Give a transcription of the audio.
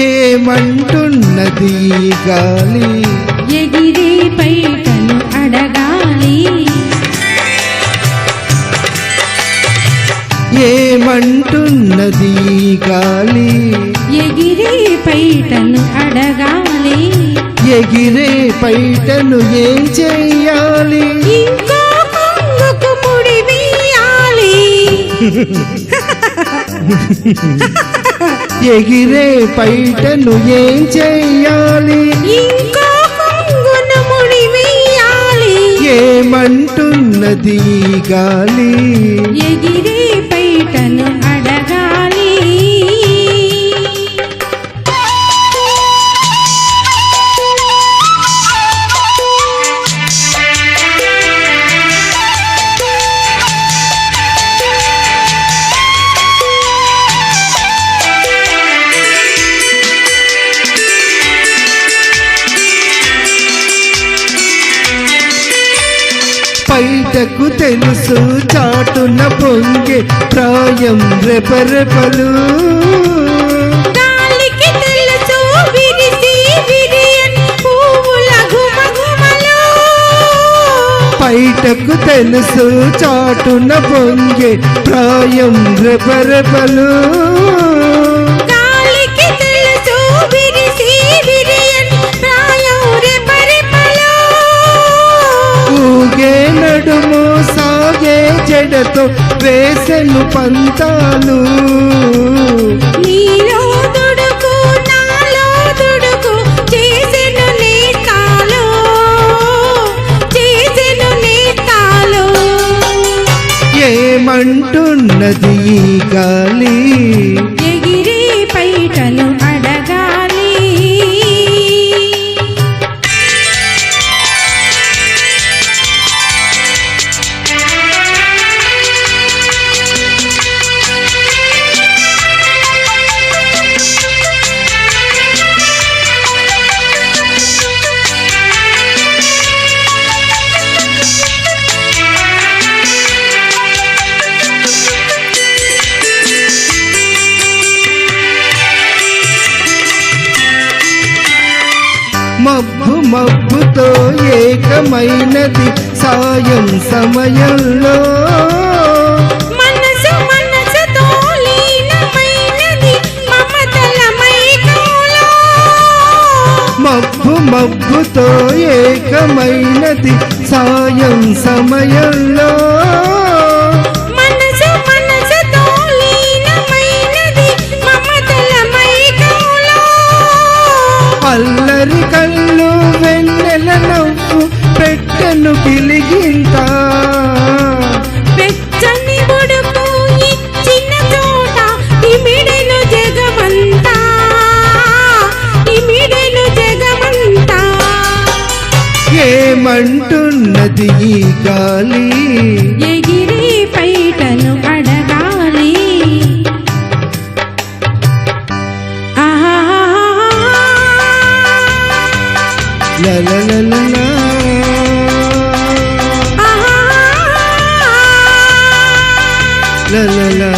ఏమంటున్నది గాలి ఎగిరే పైటను అడగాలి ఏమంటున్నది గాలి ఎగిరే పైటను అడగాలి ఎగిరే పైటను ఏం చెయ్యాలి ఇంకో కొంగుకు ముడి వేయాలి ఎగిరే పైటను ఏం చెయ్యాలి ఇంకో కొంగును ముడి వేయాలి ఏమంటున్నది గాలి ఎగిరే పైటను అడగాలి బయటకు తెలుసు చాటున పొంగే ప్రాయం రెపరెపలు గాలికి తెలుసు విరిసి విరియని పువ్వుల గుమగుమలు బయటకు తెలుసు చాటున పొంగే ప్రాయం రెపరెపలు గాలికి తెలుసు విరిసి విరియని ప్రాయం రెపరెపలు ఊగే నడుము సాగే జడతో వేసెను పంతాలు నీలో దుడుకు నాలో దుడుకు చేసెను నేస్తాలు చేసెను నేస్తాలు ఏమంటున్నది ఈ గాలి ఎగిరే పైటను అడగాలి మబ్బు మబ్బుతో ఏకమైనది సాయం సమయంలో మనసు మనసుతో లీనమైనది మమతల మైకంలో మబ్బు మబ్బుతో ఏకమైనది సాయం సమయంలో మనసు మనసుతో లీనమైనది మమతల మైకంలో అల్లరి కళ్ళు వెన్నెల నవ్వు పెట్టెను గిలిగింత వెచ్చని ఉడుకు ఇచ్చిన చోట ఇమిడెను జగమంతా ఇమిడెను జగమంతా ఏమంటున్నది ఈ గాలి ఎగిరే పైటను అడగాలి ఆహా లలలలలా. ఆహా లలలా.